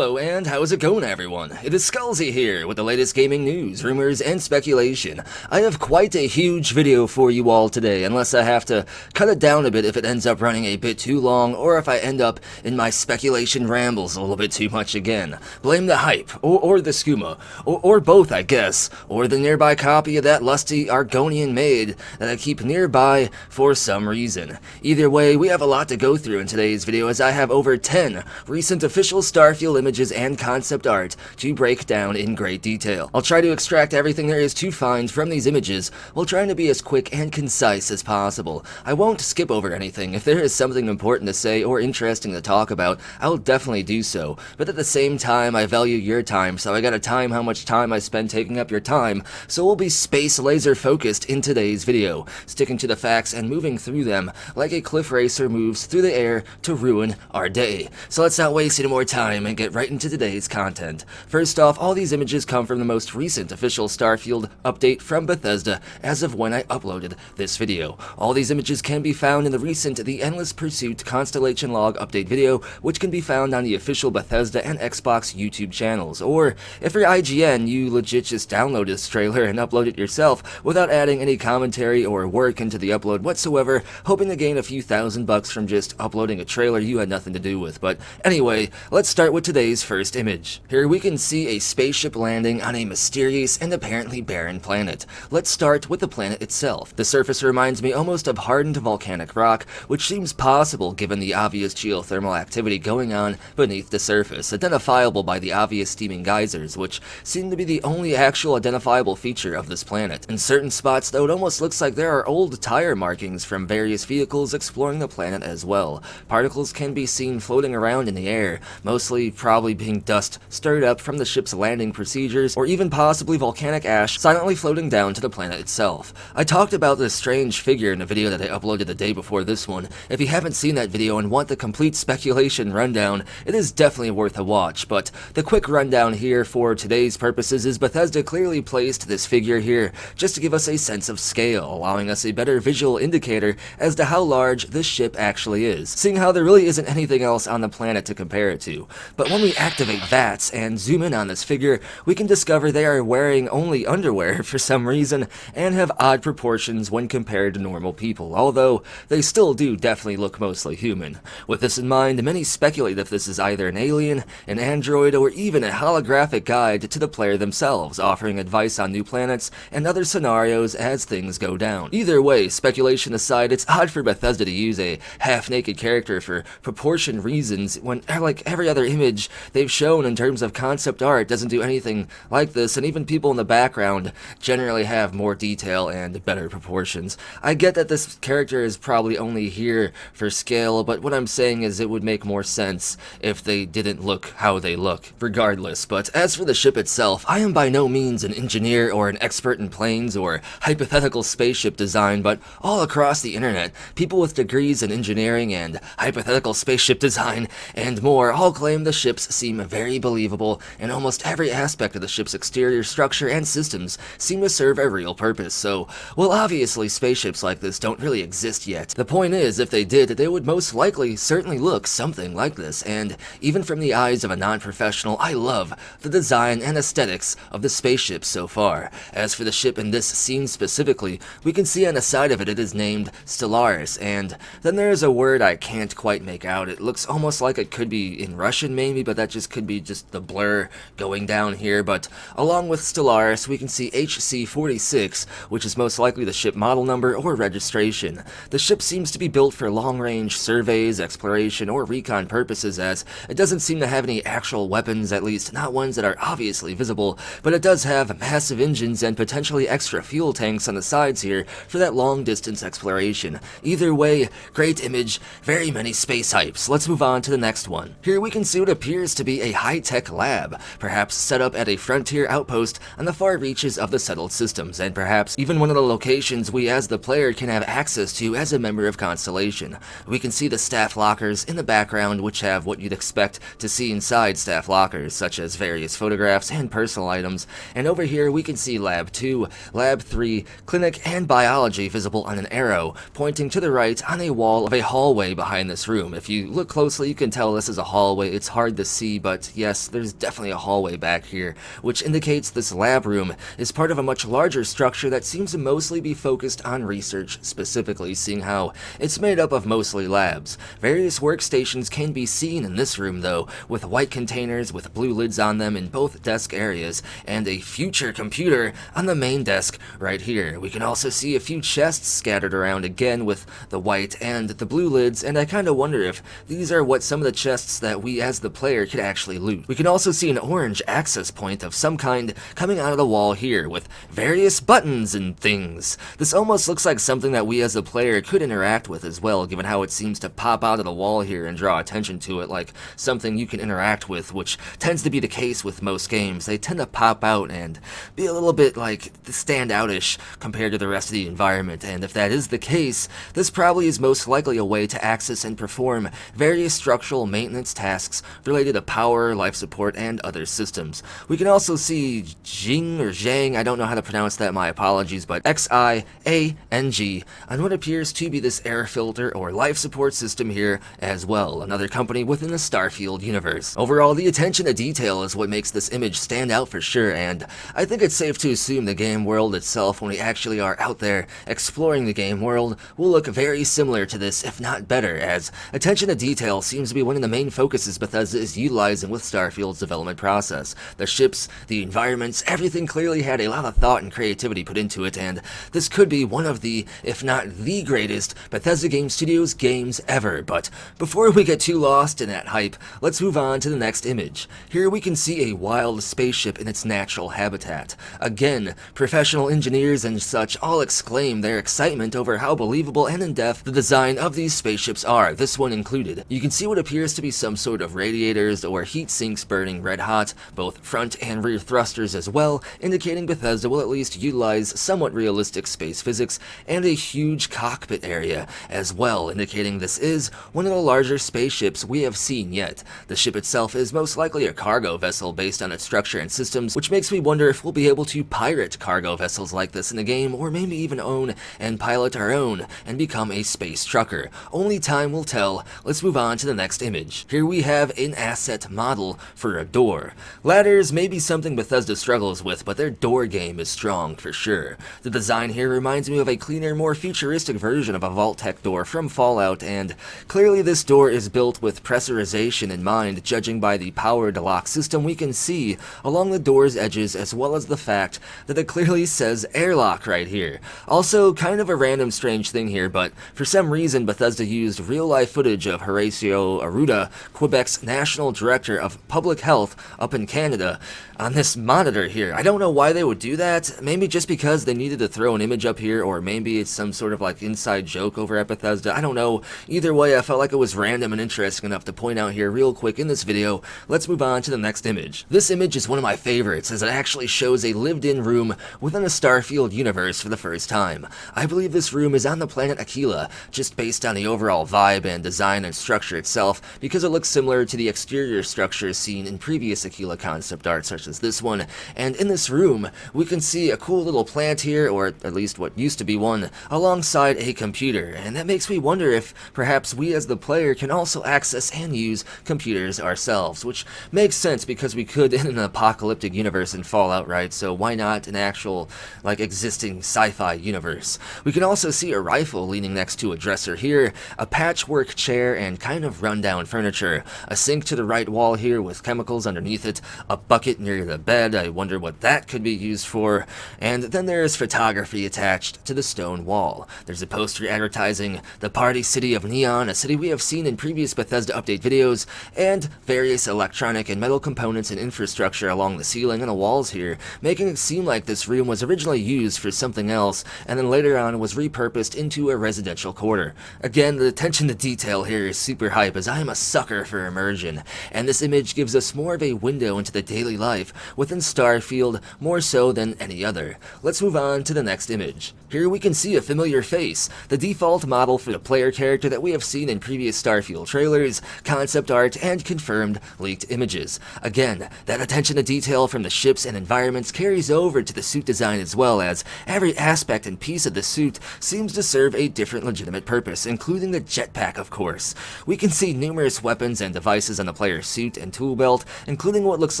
Hello and how's it going, everyone? It is Skullzi here with the latest gaming news, rumors, and speculation. I have quite a huge video for you all today, unless I have to cut it down a bit if it ends up running a bit too long, or if I end up in my speculation rambles a little bit too much again. Blame the hype, or the skooma, or both, I guess, or the nearby copy of that lusty Argonian maid that I keep nearby for some reason. Either way, we have a lot to go through in today's video, as I have over 10 recent official Starfield images and concept art to break down in great detail. I'll try to extract everything there is to find from these images while trying to be as quick and concise as possible. I won't skip over anything. If there is something important to say or interesting to talk about, I'll definitely do so. But at the same time, I value your time, so I gotta time how much time I spend taking up your time, so we'll be space laser focused in today's video, sticking to the facts and moving through them like a cliff racer moves through the air to ruin our day. So let's not waste any more time and get right into today's content. First off, all these images come from the most recent official Starfield update from Bethesda as of when I uploaded this video. All these images can be found in the recent The Endless Pursuit Constellation Log update video, which can be found on the official Bethesda and Xbox YouTube channels. Or, if you're IGN, you legit just download this trailer and upload it yourself without adding any commentary or work into the upload whatsoever, hoping to gain a few $1,000 from just uploading a trailer you had nothing to do with. But anyway, let's start with today's first image. Here we can see a spaceship landing on a mysterious and apparently barren planet. Let's start with the planet itself. The surface reminds me almost of hardened volcanic rock, which seems possible given the obvious geothermal activity going on beneath the surface, identifiable by the obvious steaming geysers, which seem to be the only actual identifiable feature of this planet. In certain spots, though, it almost looks like there are old tire markings from various vehicles exploring the planet as well. Particles can be seen floating around in the air, mostly probably being dust stirred up from the ship's landing procedures, or even possibly volcanic ash silently floating down to the planet itself. I talked about this strange figure in a video that I uploaded the day before this one. If you haven't seen that video and want the complete speculation rundown, it is definitely worth a watch, but the quick rundown here for today's purposes is Bethesda clearly placed this figure here just to give us a sense of scale, allowing us a better visual indicator as to how large this ship actually is, seeing how there really isn't anything else on the planet to compare it to. But when we activate VATS and zoom in on this figure, we can discover they are wearing only underwear for some reason and have odd proportions when compared to normal people, although they still do definitely look mostly human. With this in mind, many speculate if this is either an alien, an android, or even a holographic guide to the player themselves, offering advice on new planets and other scenarios as things go down. Either way, speculation aside, it's odd for Bethesda to use a half-naked character for proportion reasons when, like every other image they've shown in terms of concept art, doesn't do anything like this, and even people in the background generally have more detail and better proportions. I get that this character is probably only here for scale, but what I'm saying is it would make more sense if they didn't look how they look, regardless. But as for the ship itself, I am by no means an engineer or an expert in planes or hypothetical spaceship design, but all across the internet, people with degrees in engineering and hypothetical spaceship design and more all claim the ships seem very believable, and almost every aspect of the ship's exterior structure and systems seem to serve a real purpose. So, well, obviously spaceships like this don't really exist yet. The point is, if they did, they would most likely certainly look something like this, and even from the eyes of a non-professional, I love the design and aesthetics of the spaceship so far. As for the ship in this scene specifically, we can see on the side of it is named Stellaris, and then there's a word I can't quite make out. It looks almost like it could be in Russian maybe, but that just could be just the blur going down here. But along with Stellaris, we can see HC-46, which is most likely the ship model number or registration. The ship seems to be built for long-range surveys, exploration, or recon purposes, as it doesn't seem to have any actual weapons, at least not ones that are obviously visible, but it does have massive engines and potentially extra fuel tanks on the sides here for that long-distance exploration. Either way, great image, very many space hypes. Let's move on to the next one. Here we can see what appears to be a high-tech lab, perhaps set up at a frontier outpost on the far reaches of the settled systems, and perhaps even one of the locations we as the player can have access to as a member of Constellation. We can see the staff lockers in the background, which have what you'd expect to see inside staff lockers, such as various photographs and personal items, and over here we can see Lab 2, Lab 3, Clinic, and Biology visible on an arrow, pointing to the right on a wall of a hallway behind this room. If you look closely, you can tell this is a hallway. It's hard to see, but yes, there's definitely a hallway back here, which indicates this lab room is part of a much larger structure that seems to mostly be focused on research specifically, seeing how it's made up of mostly labs. Various workstations can be seen in this room though, with white containers with blue lids on them in both desk areas, and a future computer on the main desk right here. We can also see a few chests scattered around again with the white and the blue lids, and I kinda wonder if these are what some of the chests that we as the player could actually loot. We can also see an orange access point of some kind coming out of the wall here with various buttons and things. This almost looks like something that we as a player could interact with as well, given how it seems to pop out of the wall here and draw attention to it like something you can interact with, which tends to be the case with most games. They tend to pop out and be a little bit like standoutish compared to the rest of the environment, and if that is the case, this probably is most likely a way to access and perform various structural maintenance tasks related to power, life support, and other systems. We can also see Jing or Zhang, I don't know how to pronounce that, my apologies, but Xiang on what appears to be this air filter or life support system here as well, another company within the Starfield universe. Overall, the attention to detail is what makes this image stand out for sure, and I think it's safe to assume the game world itself, when we actually are out there exploring the game world, will look very similar to this, if not better, as attention to detail seems to be one of the main focuses Bethesda is utilizing with Starfield's development process. The ships, the environments, everything clearly had a lot of thought and creativity put into it, and this could be one of the, if not the greatest, Bethesda Game Studios games ever. But before we get too lost in that hype, let's move on to the next image. Here we can see a wild spaceship in its natural habitat. Again, professional engineers and such all exclaim their excitement over how believable and in-depth the design of these spaceships are, this one included. You can see what appears to be some sort of radiators or heat sinks burning red hot, both front and rear thrusters as well, indicating Bethesda will at least utilize somewhat realistic space physics, and a huge cockpit area as well, indicating this is one of the larger spaceships we have seen yet. The ship itself is most likely a cargo vessel based on its structure and systems, which makes me wonder if we'll be able to pirate cargo vessels like this in the game, or maybe even own and pilot our own and become a space trucker. Only time will tell. Let's move on to the next image. Here we have an asset model for a door. Ladders may be something Bethesda struggles with, but their door game is strong for sure. The design here reminds me of a cleaner, more futuristic version of a Vault-Tec door from Fallout, and clearly this door is built with pressurization in mind, judging by the powered lock system we can see along the door's edges, as well as the fact that it clearly says airlock right here. Also, kind of a random strange thing here, but for some reason Bethesda used real-life footage of Horacio Arruda, Quebec's National Director of Public Health up in Canada, on this monitor here. I don't know why they would do that. Maybe just because they needed to throw an image up here, or maybe it's some sort of like inside joke over at Bethesda. I don't know. Either way, I felt like it was random and interesting enough to point out here real quick in this video. Let's move on to the next image. This image is one of my favorites, as it actually shows a lived-in room within the Starfield universe for the first time. I believe this room is on the planet Aquila, just based on the overall vibe and design and structure itself, because it looks similar to the exterior structures seen in previous Aquila concept art such as this one. And in this room, we can see a cool little plant here, or at least what used to be one, alongside a computer, and that makes me wonder if perhaps we as the player can also access and use computers ourselves, which makes sense because we could in an apocalyptic universe in Fallout, right? So why not an actual, like, existing sci-fi universe? We can also see a rifle leaning next to a dresser here, a patchwork chair, and kind of rundown furniture, a sink to the right wall here with chemicals underneath it, a bucket near the bed, I wonder what that could be used for, and then there's photography attached to the stone wall. There's a poster advertising the Party City of Neon, a city we have seen in previous Bethesda update videos, and various electronic and metal components and infrastructure along the ceiling and the walls here, making it seem like this room was originally used for something else, and then later on was repurposed into a residential quarter. Again, the attention to detail here is super hype, as I am a sucker for immersion, and this image gives us more of a window into the daily life within Starfield, more so than any other. Let's move on to the next image. Here we can see a familiar face, the default model for the player character that we have seen in previous Starfield trailers, concept art, and confirmed leaked images. Again, that attention to detail from the ships and environments carries over to the suit design as well, as every aspect and piece of the suit seems to serve a different legitimate purpose, including the jetpack, of course. We can see numerous weapons and devices on the player's suit and tool belt, including what looks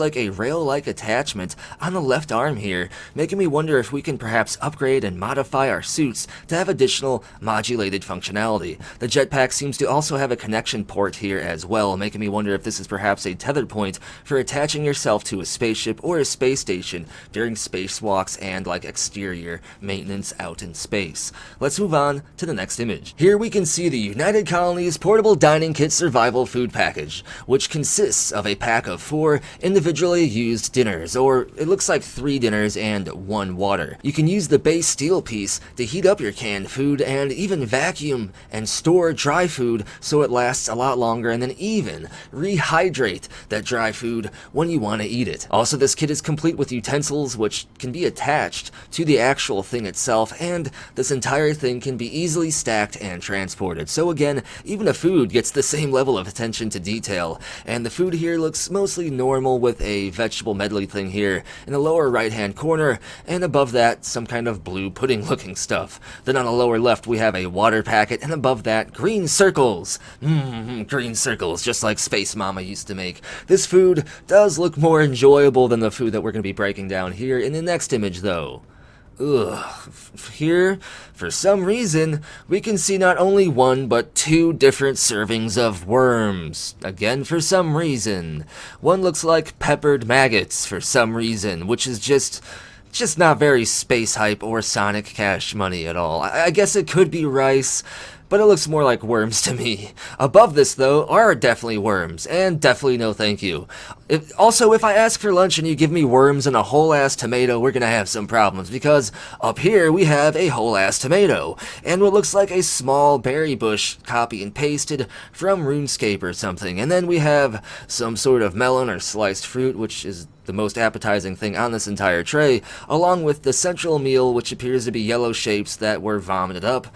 like a rail-like attachment on the left arm here, making me wonder if we can perhaps upgrade and modify our suits to have additional modulated functionality. The jetpack seems to also have a connection port here as well, making me wonder if this is perhaps a tether point for attaching yourself to a spaceship or a space station during spacewalks and like exterior maintenance out in space. Let's move on to the next image. Here we can see the United Colony's Portable Dining Kit Survival Food Package, which consists of a pack of 4 individually used dinners, or it looks like 3 dinners and 1 water. You can use the base steel piece to heat up your canned food and even vacuum and store dry food so it lasts a lot longer, and then even rehydrate that dry food when you want to eat it. Also, this kit is complete with utensils which can be attached to the actual thing itself, and this entire thing can be easily stacked and transported. So again, even the food gets the same level of attention to detail, and the food here looks mostly normal with a vegetable medley thing here in the lower right hand corner, and above that some kind of blue pudding looking stuff. Then on the lower left we have a water packet, and above that green circles. Green circles, just like Space Mama used to make. This food does look more enjoyable than the food that we're going to be breaking down here in the next image though. Here, for some reason, we can see not only 1 but 2 different servings of worms. Again, for some reason. One looks like peppered maggots for some reason, which is just not very space hype or Sonic Cash money at all. I guess it could be rice, but it looks more like worms to me. Above this, though, are definitely worms, and definitely no thank you. Also, if I ask for lunch and you give me worms and a whole-ass tomato, we're gonna have some problems, because up here we have a whole-ass tomato, and what looks like a small berry bush copy and pasted from RuneScape or something, and then we have some sort of melon or sliced fruit, which is the most appetizing thing on this entire tray, along with the central meal, which appears to be yellow shapes that were vomited up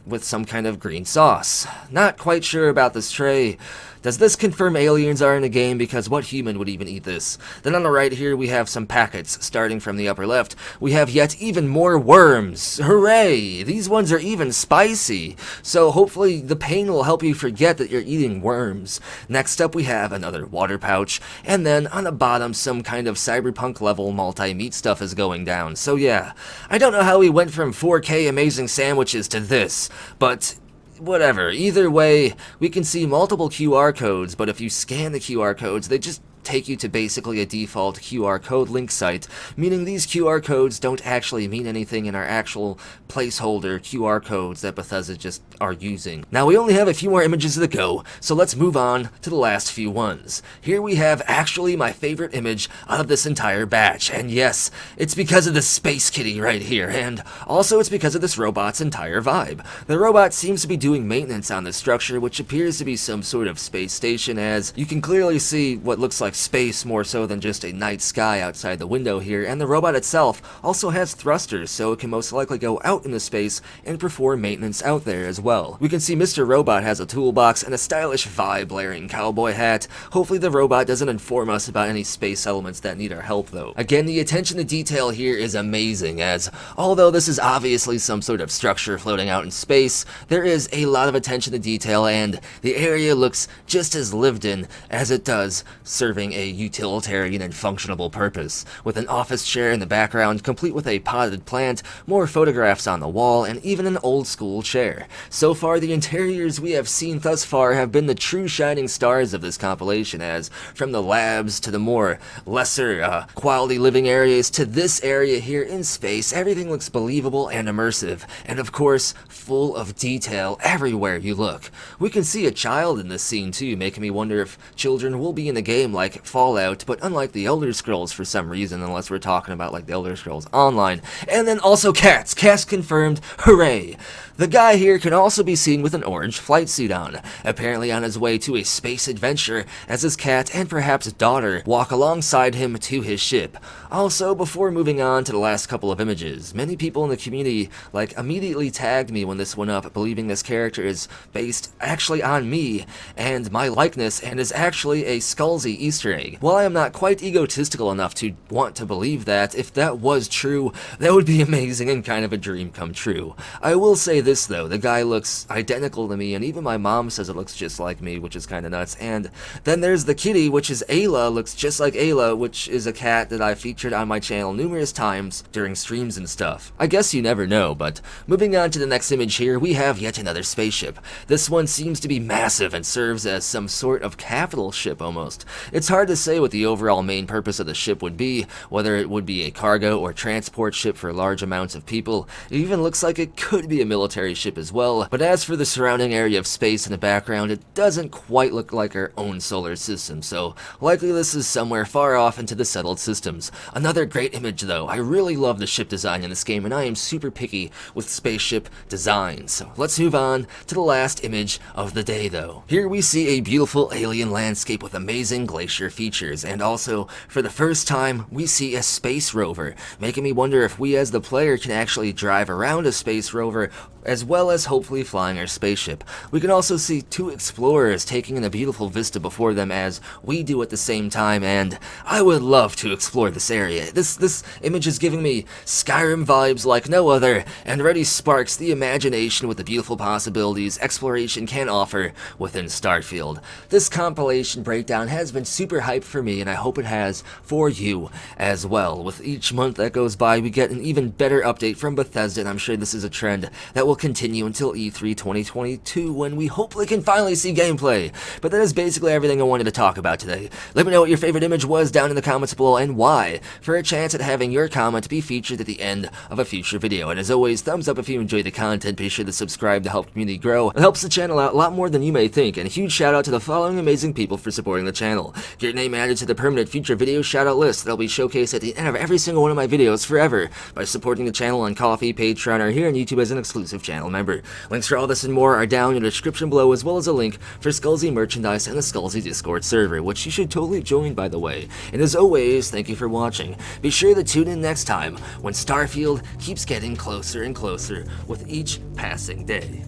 with some kind of green sauce. Not quite sure about this tray. Does this confirm aliens are in the game? Because what human would even eat this? Then on the right here we have some packets. Starting from the upper left, we have yet even more worms. Hooray! These ones are even spicy. So hopefully the pain will help you forget that you're eating worms. Next up we have another water pouch. And then on the bottom some kind of cyberpunk level multi-meat stuff is going down. So yeah, I don't know how we went from 4K amazing sandwiches to this, but whatever. Either way, we can see multiple QR codes, but if you scan the QR codes, they just take you to basically a default QR code link site, meaning these QR codes don't actually mean anything and are actual placeholder QR codes that Bethesda just are using. Now we only have a few more images to go, so let's move on to the last few ones. Here we have actually my favorite image out of this entire batch, and yes, it's because of the space kitty right here, and also it's because of this robot's entire vibe. The robot seems to be doing maintenance on the structure, which appears to be some sort of space station, as you can clearly see what looks like space more so than just a night sky outside the window here, and the robot itself also has thrusters, so it can most likely go out into space and perform maintenance out there as well. We can see Mr. Robot has a toolbox and a stylish vibe-blaring cowboy hat. Hopefully the robot doesn't inform us about any space elements that need our help though. Again, the attention to detail here is amazing, as although this is obviously some sort of structure floating out in space, there is a lot of attention to detail, and the area looks just as lived in as it does serving a utilitarian and functional purpose, with an office chair in the background complete with a potted plant, more photographs on the wall, and even an old school chair. So far, the interiors we have seen thus far have been the true shining stars of this compilation, as from the labs to the more lesser quality living areas to this area here in space, everything looks believable and immersive, and of course full of detail everywhere you look. We can see a child in this scene too, making me wonder if children will be in the game like Fallout, but unlike the Elder Scrolls for some reason, unless we're talking about like the Elder Scrolls Online. And then also cats. Cats confirmed. Hooray! The guy here can also be seen with an orange flight suit on, apparently on his way to a space adventure, as his cat and perhaps daughter walk alongside him to his ship. Also, before moving on to the last couple of images, many people in the community immediately tagged me when this went up, believing this character is based actually on me and my likeness, and is actually a Skullzi Easter Easter egg. While I am not quite egotistical enough to want to believe that, if that was true, that would be amazing and kind of a dream come true. I will say this though, the guy looks identical to me, and even my mom says it looks just like me, which is kind of nuts. And then there's the kitty, which is Ayla, looks just like Ayla, which is a cat that I featured on my channel numerous times during streams and stuff. I guess you never know, but moving on to the next image here, we have yet another spaceship. This one seems to be massive and serves as some sort of capital ship almost. It's hard to say what the overall main purpose of the ship would be, whether it would be a cargo or transport ship for large amounts of people. It even looks like it could be a military ship as well, but as for the surrounding area of space in the background, it doesn't quite look like our own solar system, so likely this is somewhere far off into the settled systems. Another great image though. I really love the ship design in this game, and I am super picky with spaceship designs. So let's move on to the last image of the day though. Here we see a beautiful alien landscape with amazing glacier features, and also for the first time we see a space rover, making me wonder if we as the player can actually drive around a space rover as well as hopefully flying our spaceship. We can also see two explorers taking in a beautiful vista before them as we do at the same time, and I would love to explore this area. This image is giving me Skyrim vibes like no other, and already sparks the imagination with the beautiful possibilities exploration can offer within Starfield. This compilation breakdown has been super hyped for me, and I hope it has for you as well. With each month that goes by, we get an even better update from Bethesda, and I'm sure this is a trend that will continue until E3 2022, when we hopefully can finally see gameplay. But that is basically everything I wanted to talk about today. Let me know what your favorite image was down in the comments below and why, for a chance at having your comment be featured at the end of a future video. And as always, thumbs up if you enjoy the content, be sure to subscribe to help the community grow. It helps the channel out a lot more than you may think, and a huge shout out to the following amazing people for supporting the channel. Get your name added to the permanent future video shout out list that'll be showcased at the end of every single one of my videos forever by supporting the channel on Ko-fi, Patreon, or here on YouTube as an exclusive channel member. Links for all this and more are down in the description below, as well as a link for Skullzi merchandise and the Skullzi Discord server, which you should totally join, by the way. And as always, thank you for watching. Be sure to tune in next time when Starfield keeps getting closer and closer with each passing day.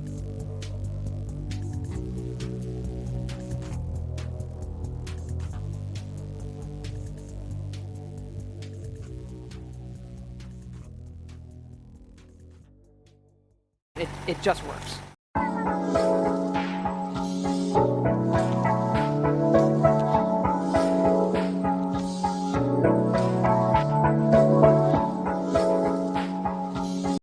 It just works.